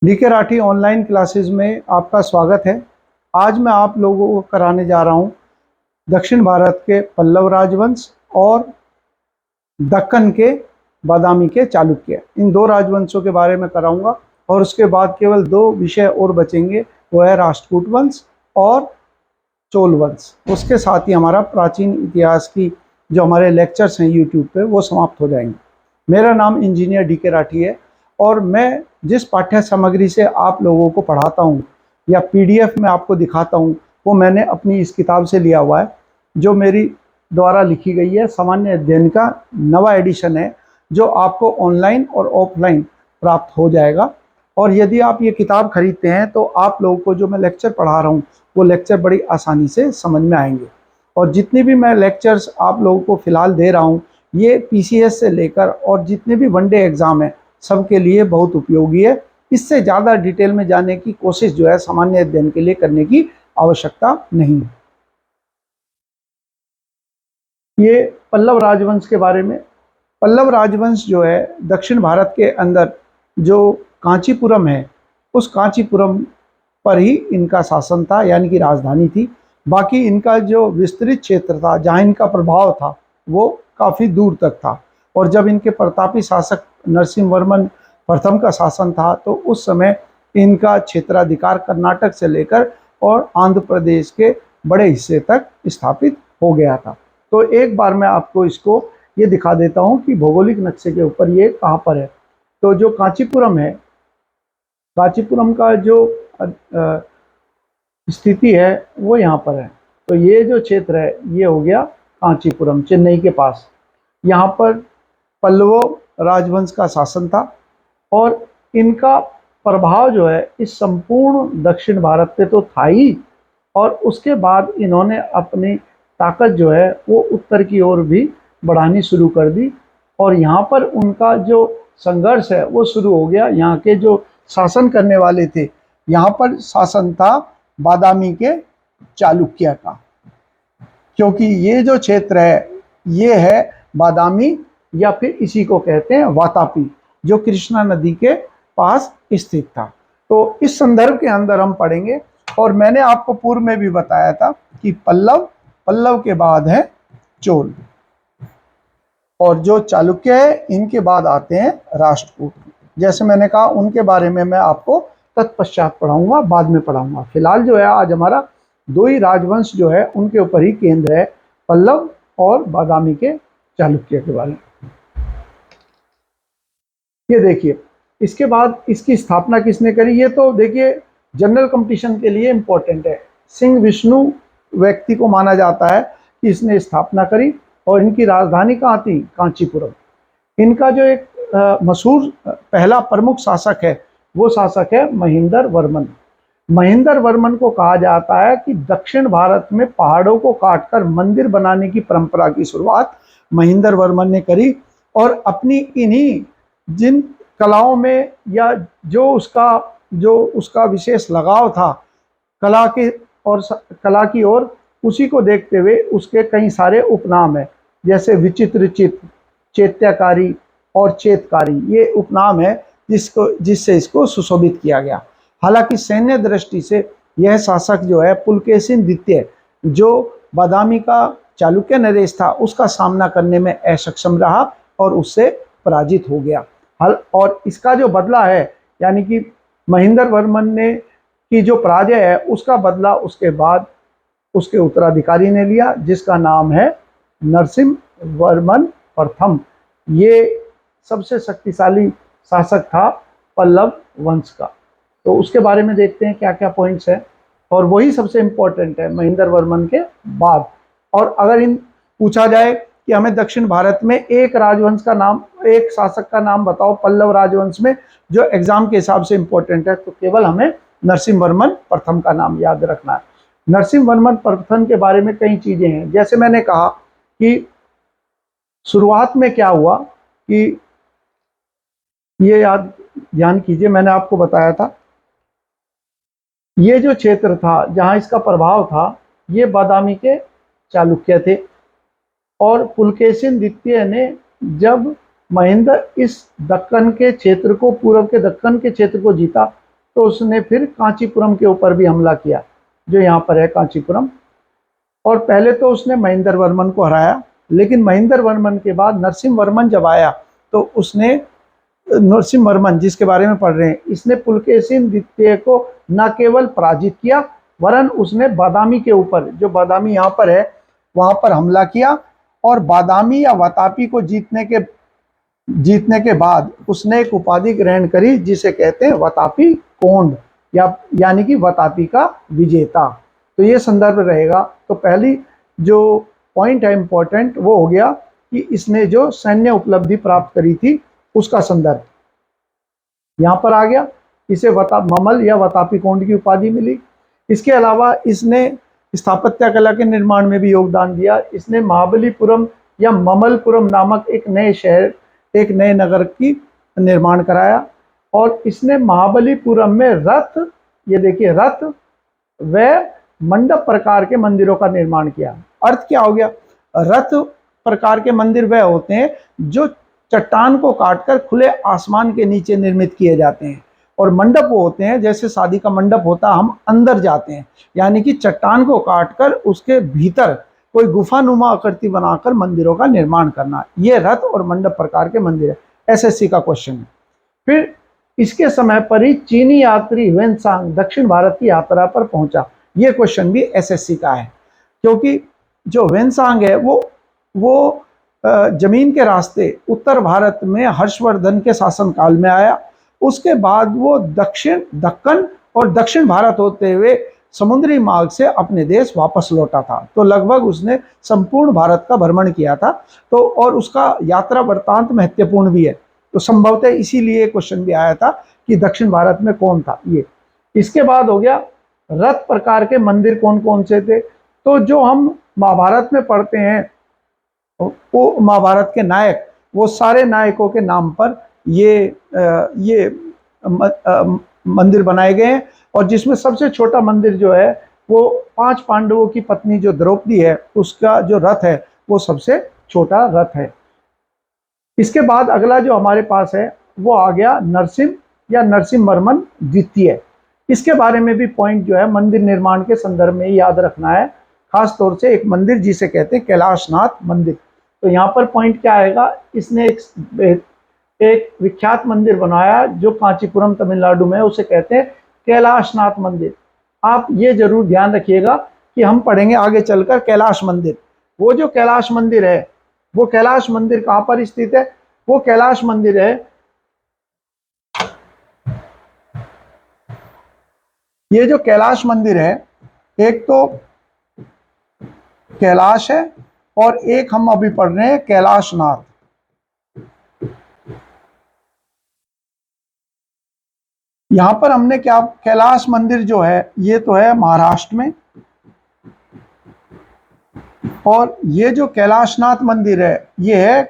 DK Rathi online classes में आपका स्वागत है। आज मैं आप लोगों को कराने जा रहा हूं दक्षिण भारत के पल्लव राजवंश और दक्कन के बादामी के चालुक्य, इन दो राजवंशों के बारे में कराऊंगा। और उसके बाद केवल दो विषय और बचेंगे, वो है राष्ट्रकूट वंश और चोल वंश। उसके साथ ही हमारा प्राचीन इतिहास की जो हमारे लेक्चर्स हैं यूट्यूब पे, वो समाप्त हो जाएंगे। मेरा नाम इंजीनियर डीके राठी है और मैं जिस पाठ्य सामग्री से आप लोगों को पढ़ाता हूँ या पीडीएफ में आपको दिखाता हूँ, वो मैंने अपनी इस किताब से लिया हुआ है, जो मेरी द्वारा लिखी गई है। सामान्य अध्ययन का नवा एडिशन है, जो आपको ऑनलाइन और ऑफलाइन प्राप्त हो जाएगा। और यदि आप ये किताब खरीदते हैं तो आप लोगों को जो मैं लेक्चर पढ़ा रहा हूँ, वो लेक्चर बड़ी आसानी से समझ में आएंगे। और जितने भी मैं लेक्चर्स आप लोगों को फ़िलहाल दे रहा हूँ, ये पीसीएस से लेकर और जितने भी वनडे एग्ज़ाम है, सबके लिए बहुत उपयोगी है। इससे ज़्यादा डिटेल में जाने की कोशिश जो है सामान्य अध्ययन के लिए करने की आवश्यकता नहीं है। ये पल्लव राजवंश के बारे में। पल्लव राजवंश जो है दक्षिण भारत के अंदर जो कांचीपुरम है, उस कांचीपुरम पर ही इनका शासन था, यानी कि राजधानी थी। बाकी इनका जो विस्तृत क्षेत्र था, जहाँ इनका प्रभाव था, वो काफ़ी दूर तक था। और जब इनके प्रतापी शासक नरसिंह वर्मन प्रथम का शासन था, तो उस समय इनका क्षेत्राधिकार कर्नाटक से लेकर और आंध्र प्रदेश के बड़े हिस्से तक स्थापित हो गया था। तो एक बार मैं आपको इसको ये दिखा देता हूँ कि भौगोलिक नक्शे के ऊपर ये कहाँ पर है। तो जो कांचीपुरम है, कांचीपुरम का जो स्थिति है वो यहाँ पर है। तो ये जो क्षेत्र है, ये हो गया कांचीपुरम, चेन्नई के पास। यहाँ पर पल्लव राजवंश का शासन था और इनका प्रभाव जो है इस संपूर्ण दक्षिण भारत पे तो था ही, और उसके बाद इन्होंने अपनी ताकत जो है वो उत्तर की ओर भी बढ़ानी शुरू कर दी। और यहाँ पर उनका जो संघर्ष है वो शुरू हो गया। यहाँ के जो शासन करने वाले थे, यहाँ पर शासन था बादामी के चालुक्य का, क्योंकि ये जो क्षेत्र है ये है बादामी, या फिर इसी को कहते हैं वातापी, जो कृष्णा नदी के पास स्थित था। तो इस संदर्भ के अंदर हम पढ़ेंगे। और मैंने आपको पूर्व में भी बताया था कि पल्लव, पल्लव के बाद है चोल, और जो चालुक्य है इनके बाद आते हैं राष्ट्रकूट। जैसे मैंने कहा, उनके बारे में मैं आपको तत्पश्चात पढ़ाऊंगा, बाद में पढ़ाऊंगा। फिलहाल जो है आज हमारा दो ही राजवंश जो है उनके ऊपर ही केंद्र है, पल्लव और बादामी के चालुक्य के बारे में। ये देखिए, इसके बाद इसकी स्थापना किसने करी, ये तो देखिए जनरल कंपटीशन के लिए इंपॉर्टेंट है। सिंह विष्णु व्यक्ति को माना जाता है कि इसने स्थापना करी, और इनकी राजधानी कहाँ थी, कांचीपुरम। इनका जो एक मशहूर पहला प्रमुख शासक है, वो शासक है महेंद्र वर्मन। महेंद्र वर्मन को कहा जाता है कि दक्षिण भारत में पहाड़ों को काटकर मंदिर बनाने की परंपरा की शुरुआत महेंद्र वर्मन ने करी। और अपनी इन्हीं जिन कलाओं में, या जो उसका विशेष लगाव था कला के और कला की ओर, उसी को देखते हुए उसके कई सारे उपनाम है, जैसे विचित्र चित्त, चैत्यकारी और चेतकारी। ये उपनाम है जिससे इसको सुशोभित किया गया। हालांकि सैन्य दृष्टि से यह शासक जो है पुलकेशिन द्वितीय, जो बादामी का चालुक्य नरेश था, उसका सामना करने में असक्षम रहा और उससे पराजित हो गया। और इसका जो बदला है, यानी कि महेंद्र वर्मन ने की जो पराजय है, उसका बदला उसके बाद उसके उत्तराधिकारी ने लिया, जिसका नाम है नरसिंह वर्मन प्रथम। ये सबसे शक्तिशाली शासक था पल्लव वंश का। तो उसके बारे में देखते हैं क्या क्या पॉइंट्स हैं, और वही सबसे इंपॉर्टेंट है महेंद्र वर्मन के बाद। और अगर इन पूछा जाए कि हमें दक्षिण भारत में एक राजवंश का नाम, एक शासक का नाम बताओ पल्लव राजवंश में, जो एग्जाम के हिसाब से इंपॉर्टेंट है, तो केवल हमें नरसिंह वर्मन प्रथम का नाम याद रखना है। नरसिंह वर्मन प्रथम के बारे में कई चीजें हैं। जैसे मैंने कहा कि शुरुआत में क्या हुआ, कि ये याद ध्यान कीजिए, मैंने आपको बताया था ये जो क्षेत्र था जहां इसका प्रभाव था, ये बादामी के चालुक्य थे। और पुलकेशिन द्वितीय ने जब महेंद्र इस दक्कन के क्षेत्र को, पूर्व के दक्कन के क्षेत्र को जीता, तो उसने फिर कांचीपुरम के ऊपर भी हमला किया, जो यहाँ पर है कांचीपुरम। और पहले तो उसने महेंद्र वर्मन को हराया, लेकिन महेंद्र वर्मन के बाद नरसिंह वर्मन जब आया तो उसने, नरसिंह वर्मन जिसके बारे में पढ़ रहे हैं, इसने पुलकेशिन द्वितीय को न केवल पराजित किया, वरन उसने बादामी के ऊपर, जो बादामी यहाँ पर है, वहां पर हमला किया। और बादामी या वातापी को जीतने के बाद उसने एक उपाधि ग्रहण करी जिसे कहते हैं वातापी कोंड, या यानी कि वातापी का विजेता। तो ये संदर्भ रहेगा। तो पहली जो पॉइंट है इंपॉर्टेंट वो हो गया कि इसने जो सैन्य उपलब्धि प्राप्त करी थी उसका संदर्भ यहाँ पर आ गया। इसे ममल या वातापी कोंड की उपाधि मिली। इसके अलावा इसने स्थापत्य कला के निर्माण में भी योगदान दिया। इसने महाबलीपुरम या ममलपुरम नामक एक नए शहर, एक नए नगर की निर्माण कराया। और इसने महाबलीपुरम में रथ, ये देखिए रथ व मंडप प्रकार के मंदिरों का निर्माण किया। अर्थ क्या हो गया? रथ प्रकार के मंदिर वह होते हैं जो चट्टान को काटकर खुले आसमान के नीचे निर्मित किए जाते हैं, और मंडप वो होते हैं जैसे शादी का मंडप होता है, हम अंदर जाते हैं, यानी कि चट्टान को काटकर उसके भीतर कोई गुफानुमा आकृति बनाकर मंदिरों का निर्माण करना। ये रथ और मंडप प्रकार के मंदिर है। एसएससी का क्वेश्चन है। फिर इसके समय पर ही चीनी यात्री ह्वेनसांग दक्षिण भारत की यात्रा पर पहुंचा। ये क्वेश्चन भी एसएससी का है, क्योंकि जो ह्वेनसांग है वो जमीन के रास्ते उत्तर भारत में हर्षवर्धन के शासनकाल में आया। उसके बाद वो दक्कन और दक्षिण भारत होते हुए समुद्री मार्ग से अपने देश वापस लौटा था। तो लगभग उसने संपूर्ण भारत का भ्रमण किया था। तो और उसका यात्रा वृत्तांत महत्वपूर्ण भी है। तो संभवतः इसीलिए क्वेश्चन भी आया था कि दक्षिण भारत में कौन था ये। इसके बाद हो गया रथ प्रकार के मंदिर कौन कौन से थे। तो जो हम महाभारत में पढ़ते हैं, वो महाभारत के नायक, वो सारे नायकों के नाम पर ये मंदिर बनाए गए हैं। और जिसमें सबसे छोटा मंदिर जो है वो 5 पांडवों की पत्नी जो द्रौपदी है उसका जो रथ है वो सबसे छोटा रथ है। इसके बाद अगला जो हमारे पास है वो आ गया नरसिंह या नरसिंह वर्मन द्वितीय। इसके बारे में भी पॉइंट जो है मंदिर निर्माण के संदर्भ में याद रखना है, खास तौर से एक मंदिर जिसे कहते हैं कैलाशनाथ मंदिर। तो यहाँ पर पॉइंट क्या आएगा, इसने एक विख्यात मंदिर बनाया जो कांचीपुरम तमिलनाडु में है, उसे कहते हैं कैलाशनाथ मंदिर। आप ये जरूर ध्यान रखिएगा कि हम पढ़ेंगे आगे चलकर कैलाश मंदिर। वो जो कैलाश मंदिर है, वो कैलाश मंदिर कहाँ पर स्थित है? वो कैलाश मंदिर है, ये जो कैलाश मंदिर है, एक तो कैलाश है और एक हम अभी पढ़ रहे हैं कैलाशनाथ। यहां पर हमने क्या, कैलाश मंदिर जो है ये तो है महाराष्ट्र में, और ये जो कैलाशनाथ मंदिर है ये है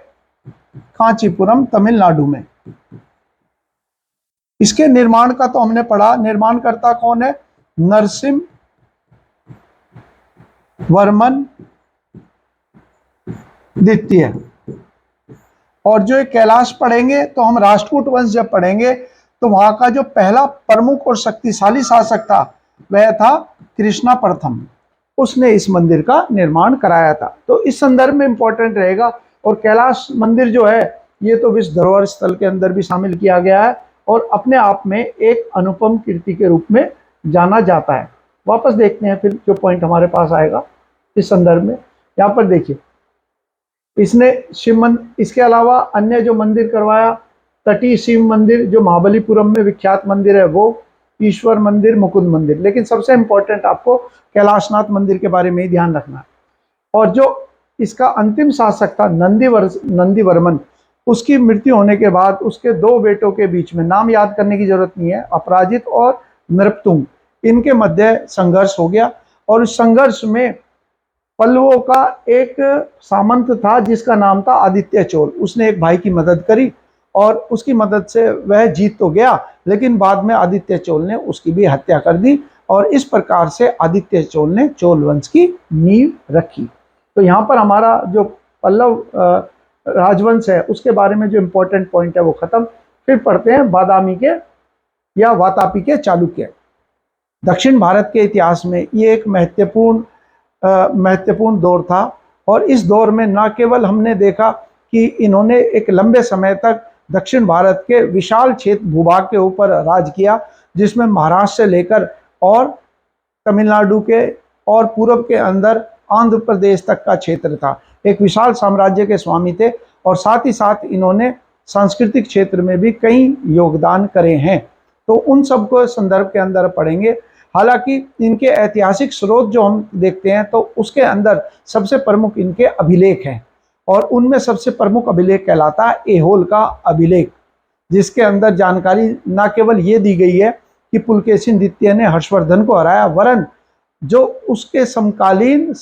कांचीपुरम तमिलनाडु में। इसके निर्माण का तो हमने पढ़ा, निर्माणकर्ता कौन है? नरसिंह वर्मन द्वितीय। और जो कैलाश पढ़ेंगे तो हम राष्ट्रकूट वंश जब पढ़ेंगे तो वहां का जो पहला प्रमुख और शक्तिशाली शासक था वह था कृष्णा प्रथम। उसने इस मंदिर का निर्माण कराया था। तो इस संदर्भ में इंपॉर्टेंट रहेगा। और कैलाश मंदिर जो है ये तो विश्व धरोहर स्थल के अंदर भी शामिल किया गया है और अपने आप में एक अनुपम कीर्ति के रूप में जाना जाता है। वापस देखते हैं फिर जो पॉइंट हमारे पास आएगा इस संदर्भ में। यहाँ पर देखिए, इसने इसके अलावा अन्य जो मंदिर करवाया, तटीय शिव मंदिर जो महाबलीपुरम में विख्यात मंदिर है वो, ईश्वर मंदिर, मुकुंद मंदिर। लेकिन सबसे इंपॉर्टेंट आपको कैलाशनाथ मंदिर के बारे में ही ध्यान रखना है। और जो इसका अंतिम शासक था नंदीवर्मन, उसकी मृत्यु होने के बाद उसके 2 बेटों के बीच में, नाम याद करने की जरूरत नहीं है, अपराजित और नृपतुंग, इनके मध्य संघर्ष हो गया। और उस संघर्ष में पल्लवों का एक सामंत था जिसका नाम था आदित्य चोल। उसने एक भाई की मदद करी और उसकी मदद से वह जीत तो गया, लेकिन बाद में आदित्य चोल ने उसकी भी हत्या कर दी। और इस प्रकार से आदित्य चोल ने चोल वंश की नींव रखी। तो यहाँ पर हमारा जो पल्लव राजवंश है उसके बारे में जो इम्पोर्टेंट पॉइंट है वो खत्म। फिर पढ़ते हैं बादामी के या वातापी के चालुक्य। दक्षिण भारत के इतिहास में ये एक महत्वपूर्ण दौर था। और इस दौर में न केवल हमने देखा कि इन्होंने एक लंबे समय तक दक्षिण भारत के विशाल क्षेत्र भूभाग के ऊपर राज किया, जिसमें महाराष्ट्र से लेकर और तमिलनाडु के और पूर्व के अंदर आंध्र प्रदेश तक का क्षेत्र था। एक विशाल साम्राज्य के स्वामी थे। और साथ ही साथ इन्होंने सांस्कृतिक क्षेत्र में भी कई योगदान करे हैं, तो उन सबको संदर्भ के अंदर पढ़ेंगे। हालांकि इनके ऐतिहासिक स्रोत जो हम देखते हैं तो उसके अंदर सबसे प्रमुख इनके अभिलेख हैं, और उनमें सबसे प्रमुख अभिलेख कहलाता है ऐहोल का अभिलेख, जिसके अंदर जानकारी न केवल ये दी गई है कि पुलकेशिन द्वितीय ने हर्षवर्धन को हराया, वरन जो उसके समकालीन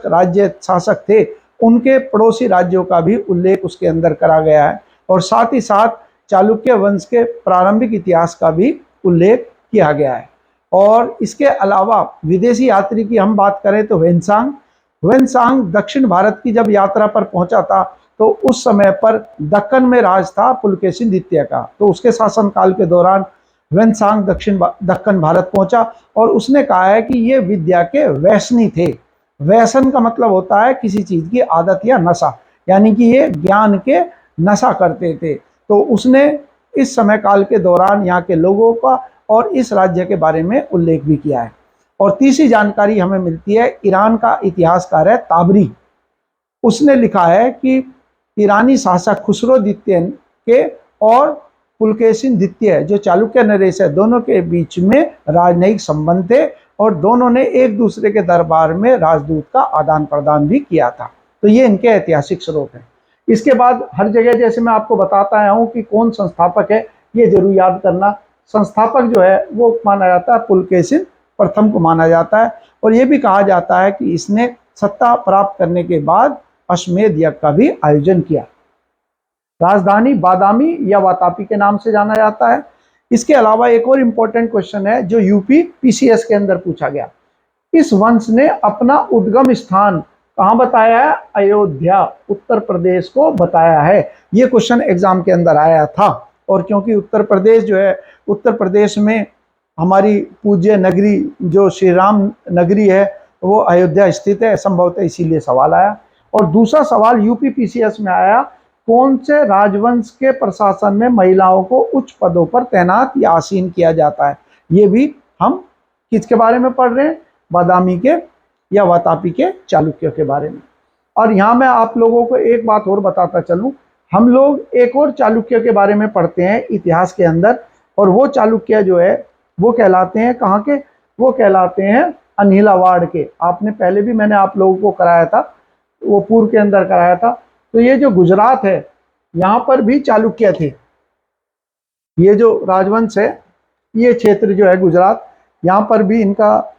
राज्य शासक थे उनके पड़ोसी राज्यों का भी उल्लेख उसके अंदर करा गया है। और साथ ही साथ चालुक्य वंश के प्रारंभिक इतिहास का भी उल्लेख किया गया है। और इसके अलावा विदेशी यात्री की हम बात करें तो वेनसांग दक्षिण भारत की जब यात्रा पर पहुंचा था तो उस समय पर दक्कन में राज था पुलकेशिन द्वितीय का। तो उसके शासनकाल के दौरान वेनसांग दक्कन भारत पहुंचा और उसने कहा है कि ये विद्या के व्यसनी थे। व्यसन का मतलब होता है किसी चीज की आदत या नशा, यानी कि ये ज्ञान के नशा करते थे। तो उसने इस समय काल के दौरान यहाँ के लोगों का और इस राज्य के बारे में उल्लेख भी किया है। और तीसरी जानकारी हमें मिलती है ईरान का इतिहासकार है ताबरी। उसने लिखा है कि ईरानी शासक खुसरो द्वितीय के और पुलकेशिन द्वितीय जो चालुक्य नरेश है दोनों के बीच में राजनयिक संबंध थे, और दोनों ने एक दूसरे के दरबार में राजदूत का आदान प्रदान भी किया था। तो ये इनके ऐतिहासिक स्रोत हैं। इसके बाद हर जगह जैसे मैं आपको बताता आया हूँ कि कौन संस्थापक है, ये जरूर याद करना। संस्थापक जो है वो माना जाता है पुलकेशिन प्रथम को माना जाता है। और ये भी कहा जाता है कि इसने सत्ता प्राप्त करने के बाद अश्वमेध यज्ञ का भी आयोजन किया। राजधानी बादामी या वातापी के नाम से जाना जाता है। इसके अलावा एक और इम्पोर्टेंट क्वेश्चन है जो यूपी पीसीएस के अंदर पूछा गया। इस वंश ने अपना उद्गम स्थान कहाँ बताया है? अयोध्या उत्तर प्रदेश को बताया है। ये क्वेश्चन एग्जाम के अंदर आया था। और क्योंकि उत्तर प्रदेश जो है, उत्तर प्रदेश में हमारी पूज्य नगरी जो श्री राम नगरी है वो अयोध्या स्थित है, संभवतः इसीलिए सवाल आया। और दूसरा सवाल यूपी पीसीएस में आया, कौन से राजवंश के प्रशासन में महिलाओं को उच्च पदों पर तैनात या आसीन किया जाता है? ये भी हम किसके बारे में पढ़ रहे हैं? बादामी के या वातापी के चालुक्यों के बारे में। और यहाँ मैं आप लोगों को एक बात और बताता चलूं, हम लोग एक और चालुक्य के बारे में पढ़ते हैं इतिहास के अंदर, और वो चालुक्य जो है वो कहलाते हैं कहाँ के? वो कहलाते हैं अनिलावाड़ के। आपने पहले भी मैंने आप लोगों को कराया था, वो पूर्व के अंदर कराया था। तो ये जो गुजरात है यहाँ पर भी चालुक्य थे। ये जो राजवंश है, ये क्षेत्र जो है गुजरात, यहाँ पर भी इनका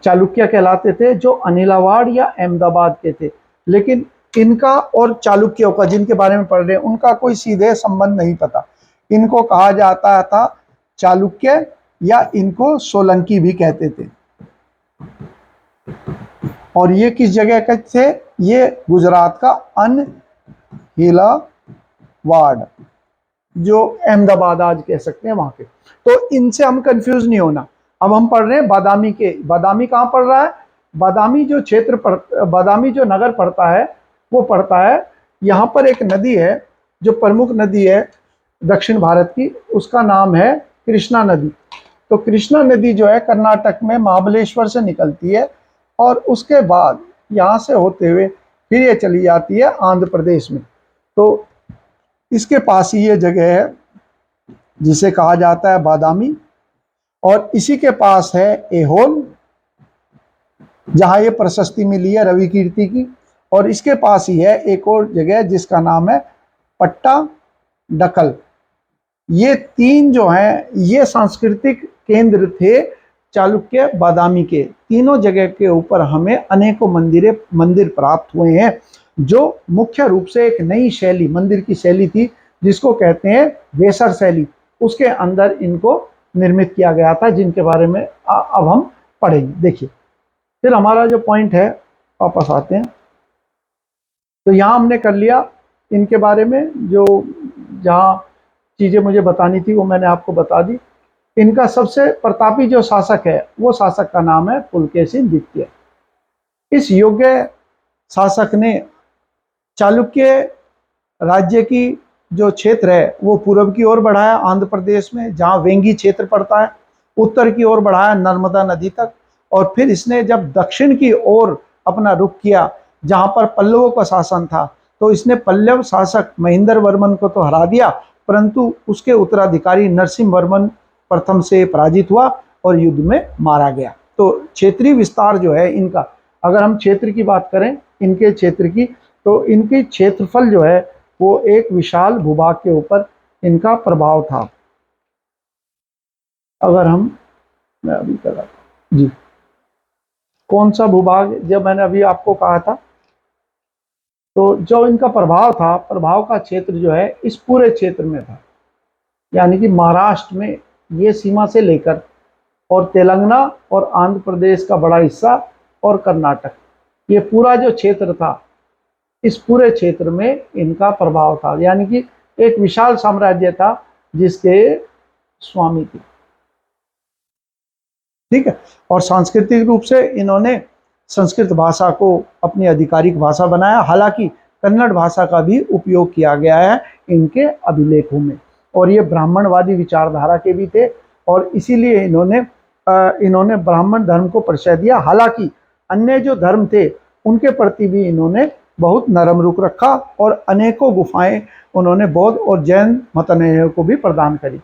चालुक्य कहलाते थे, जो अनिलावाड़ या अहमदाबाद के थे। लेकिन इनका और चालुक्यों का जिनके बारे में पढ़ रहे हैं उनका कोई सीधे संबंध नहीं पता। इनको कहा जाता था चालुक्य या इनको सोलंकी भी कहते थे। और ये किस जगह के थे? ये गुजरात का अनहिलावाड़, जो अहमदाबाद आज कह सकते हैं वहां के। तो इनसे हम कंफ्यूज नहीं होना। अब हम पढ़ रहे हैं बादामी के। बादामी कहाँ पड़ रहा है? बादामी जो क्षेत्र बादामी जो नगर पड़ता है वो पड़ता है, यहाँ पर एक नदी है जो प्रमुख नदी है दक्षिण भारत की, उसका नाम है कृष्णा नदी। तो कृष्णा नदी जो है कर्नाटक में महाबलेश्वर से निकलती है, और उसके बाद यहाँ से होते हुए फिर ये चली जाती है आंध्र प्रदेश में। तो इसके पास ही ये जगह है जिसे कहा जाता है बादामी, और इसी के पास है ऐहोल जहाँ ये प्रशस्ति मिली है रवि कीर्ति की। और इसके पास ही है एक और जगह जिसका नाम है पट्टाडकल। ये तीन जो हैं ये सांस्कृतिक केंद्र थे चालुक्य बादामी के। तीनों जगह के ऊपर हमें अनेकों मंदिर प्राप्त हुए हैं, जो मुख्य रूप से एक नई शैली, मंदिर की शैली थी जिसको कहते हैं वेसर शैली। उसके अंदर इनको निर्मित किया गया था, जिनके बारे में अब हम पढ़ेंगे। देखिए, फिर हमारा जो पॉइंट है वापस आते हैं। तो यहाँ हमने कर लिया इनके बारे में, जो जहाँ चीज़ें मुझे बतानी थी वो मैंने आपको बता दी। इनका सबसे प्रतापी जो शासक है वो शासक का नाम है पुलकेशिन द्वितीय। इस योग्य शासक ने चालुक्य राज्य की जो क्षेत्र है वो पूर्व की ओर बढ़ाया आंध्र प्रदेश में, जहाँ वेंगी क्षेत्र पड़ता है, उत्तर की ओर बढ़ाया नर्मदा नदी तक, और फिर इसने जब दक्षिण की ओर अपना रुख किया जहाँ पर पल्लवों का शासन था, तो इसने पल्लव शासक महेंद्र वर्मन को तो हरा दिया, परंतु उसके उत्तराधिकारी नरसिंह वर्मन प्रथम से पराजित हुआ और युद्ध में मारा गया। तो क्षेत्रीय विस्तार जो है इनका, अगर हम क्षेत्र की बात करें इनके क्षेत्र की, तो इनकी क्षेत्रफल जो है वो एक विशाल भूभाग के ऊपर इनका प्रभाव था। अगर हम, मैं अभी कर रहा था जी, कौन सा भूभाग जब मैंने अभी आपको कहा था, तो जो इनका प्रभाव था, प्रभाव का क्षेत्र जो है इस पूरे क्षेत्र में था, यानी कि महाराष्ट्र में ये सीमा से लेकर और तेलंगाना और आंध्र प्रदेश का बड़ा हिस्सा और कर्नाटक, ये पूरा जो क्षेत्र था, इस पूरे क्षेत्र में इनका प्रभाव था, यानी कि एक विशाल साम्राज्य था जिसके स्वामी थे। ठीक है। और सांस्कृतिक रूप से इन्होंने संस्कृत भाषा को अपनी आधिकारिक भाषा बनाया, हालांकि कन्नड़ भाषा का भी उपयोग किया गया है इनके अभिलेखों में, और ये ब्राह्मणवादी विचारधारा के भी थे, और इसीलिए इन्होंने ब्राह्मण धर्म को परिचय दिया। हालांकि अन्य जो धर्म थे उनके प्रति भी इन्होंने बहुत नरम रुख रखा, और अनेकों गुफाएं उन्होंने बौद्ध और जैन मतनेयों को भी प्रदान करी।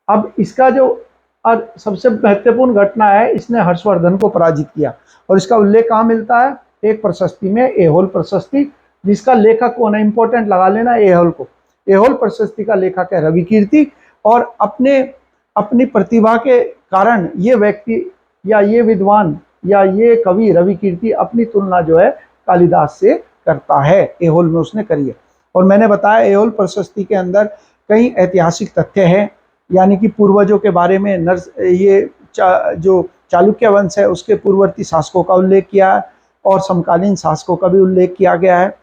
अब इसका जो सबसे महत्वपूर्ण घटना है, इसने हर्षवर्धन को पराजित किया, और इसका उल्लेख कहाँ मिलता है, एक प्रशस्ति में, एहोल प्रशस्ति, जिसका लेखक कौन है, इंपॉर्टेंट लगा लेना एहोल को। एहोल प्रशस्ति का लेखक है रविकीर्ति, और अपनी प्रतिभा के कारण ये व्यक्ति या ये विद्वान या ये कवि रविकीर्ति अपनी तुलना जो है कालिदास से करता है, एहोल में उसने करी है। और मैंने बताया एहोल प्रशस्ति के अंदर कई ऐतिहासिक तथ्य हैं, यानी कि पूर्वजों के बारे में, जो चालुक्य वंश है उसके पूर्ववर्ती शासकों का उल्लेख किया है, और समकालीन शासकों का भी उल्लेख किया गया है।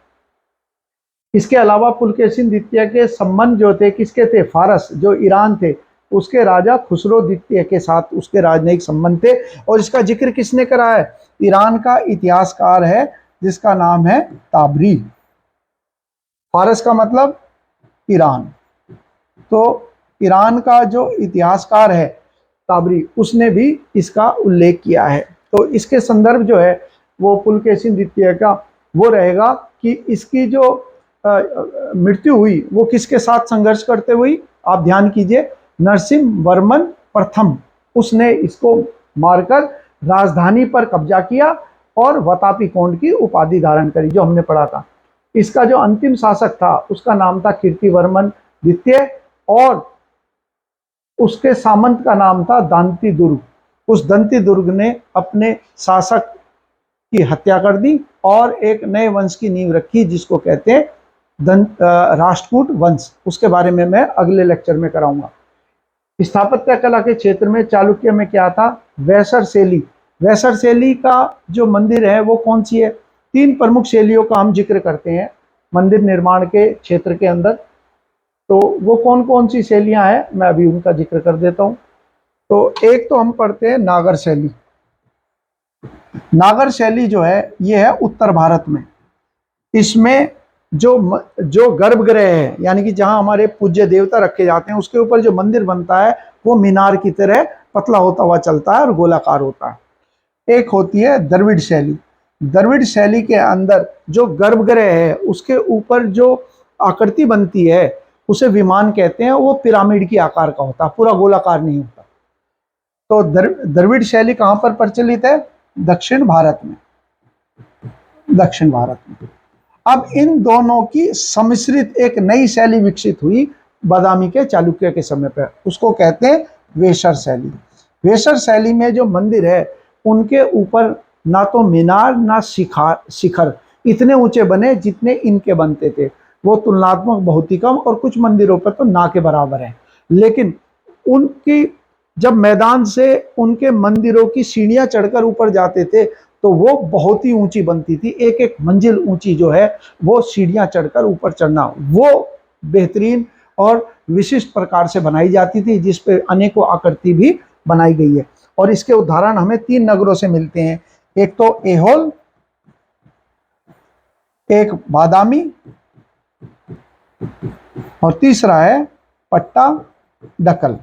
इसके अलावा पुलकेशिन द्वितीय के संबंध जो थे किसके थे, फारस जो ईरान थे उसके राजा खुसरो द्वितीय के साथ उसके राजनयिक संबंध थे, और इसका जिक्र किसने करा है, ईरान का इतिहासकार है जिसका नाम है ताबरी। फारस का मतलब ईरान, तो ईरान का जो इतिहासकार है ताबरी, उसने भी इसका उल्लेख किया है। तो इसके संदर्भ जो है वो पुलकेशिन द्वितीय का वो रहेगा कि इसकी जो मृत्यु हुई वो किसके साथ संघर्ष करते हुई, आप ध्यान कीजिए, नरसिंह वर्मन प्रथम, उसने इसको मारकर राजधानी पर कब्जा किया और वतापी कोंड की उपाधि धारण करी, जो हमने पढ़ा था। इसका जो अंतिम शासक था उसका नाम था कीर्तिवर्मन द्वितीय, और उसके सामंत का नाम था दांती दुर्ग। उस दंती दुर्ग ने अपने शासक की हत्या कर दी और एक नए वंश की नींव रखी जिसको कहते हैं राष्ट्रकूट वंश। उसके बारे में मैं अगले लेक्चर में कराऊंगा। स्थापत्य कला के क्षेत्र में चालुक्य में क्या था, वैसर शैली। वैसर शैली का जो मंदिर है वो कौन सी है, तीन प्रमुख शैलियों का हम जिक्र करते हैं मंदिर निर्माण के क्षेत्र के अंदर। तो वो कौन कौन सी शैलियां हैं, मैं अभी उनका जिक्र कर देता हूं। तो एक तो हम पढ़ते हैं नागर शैली। नागर शैली जो है ये है उत्तर भारत में। इसमें जो गर्भगृह है, यानी कि जहां हमारे पूज्य देवता रखे जाते हैं, उसके ऊपर जो मंदिर बनता है वो मीनार की तरह पतला होता हुआ चलता है और गोलाकार होता है। एक होती है द्रविड़ शैली। द्रविड़ शैली के अंदर जो गर्भगृह है उसके ऊपर जो आकृति बनती है उसे विमान कहते हैं। वो पिरामिड की आकार का होता है, पूरा गोलाकार नहीं होता। तो द्रविड़ शैली कहाँ पर प्रचलित है, दक्षिण भारत में। दक्षिण भारत में अब इन दोनों की सम्मिश्रित एक नई शैली विकसित हुई बादामी के चालुक्य के समय पर, उसको कहते हैं वेसर शैली। वेसर शैली में जो मंदिर है उनके ऊपर ना तो मीनार ना शिखर इतने ऊंचे बने जितने इनके बनते थे, वो तुलनात्मक बहुत ही कम, और कुछ मंदिरों पर तो ना के बराबर है। लेकिन उनकी जब मैदान से उनके मंदिरों की सीढ़ियां चढ़कर ऊपर जाते थे तो वो बहुत ही ऊंची बनती थी, एक एक मंजिल ऊंची जो है वो सीढ़ियां चढ़कर ऊपर चढ़ना, वो बेहतरीन और विशिष्ट प्रकार से बनाई जाती थी, जिस पे अनेकों आकृति भी बनाई गई है। और इसके उदाहरण हमें 3 नगरों से मिलते हैं, एक तो ऐहोल, एक बादामी और तीसरा है पट्टाडकल।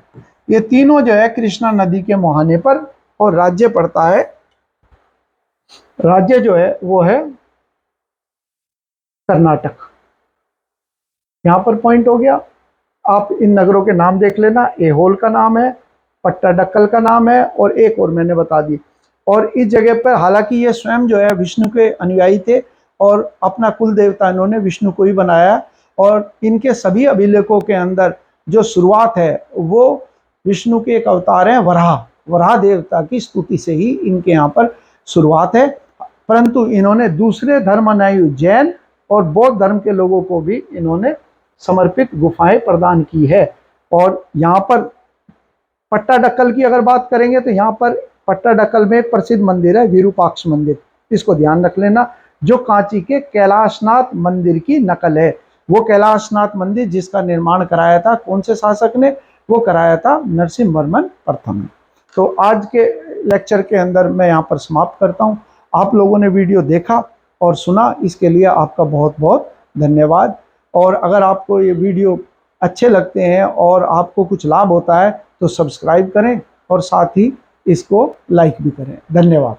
ये तीनों जो है कृष्णा नदी के मुहाने पर, और राज्य पड़ता है, राज्य जो है वो है कर्नाटक। यहां पर पॉइंट हो गया। आप इन नगरों के नाम देख लेना, ऐहोल का नाम है, पट्टाडकल का नाम है, और एक और मैंने बता दी। और इस जगह पर हालांकि ये स्वयं जो है विष्णु के अनुयायी थे और अपना कुल देवता इन्होंने विष्णु को ही बनाया, और इनके सभी अभिलेखों के अंदर जो शुरुआत है वो विष्णु के एक अवतार हैं वराह, वराह देवता की स्तुति से ही इनके यहाँ पर शुरुआत है। परंतु इन्होंने दूसरे धर्मानुयायी जैन और बौद्ध धर्म के लोगों को भी इन्होंने समर्पित गुफाएं प्रदान की है। और यहाँ पर पट्टाडकल की अगर बात करेंगे तो यहाँ पर पट्टाडकल में एक प्रसिद्ध मंदिर है विरूपाक्ष मंदिर, इसको ध्यान रख लेना, जो कांची के कैलाशनाथ मंदिर की नकल है। वो कैलाशनाथ मंदिर जिसका निर्माण कराया था कौन से शासक ने, वो कराया था नरसिंहवर्मन प्रथम ने। तो आज के लेक्चर के अंदर मैं यहाँ पर समाप्त करता हूँ। आप लोगों ने वीडियो देखा और सुना, इसके लिए आपका बहुत बहुत धन्यवाद। और अगर आपको ये वीडियो अच्छे लगते हैं और आपको कुछ लाभ होता है तो सब्सक्राइब करें और साथ ही इसको लाइक भी करें। धन्यवाद।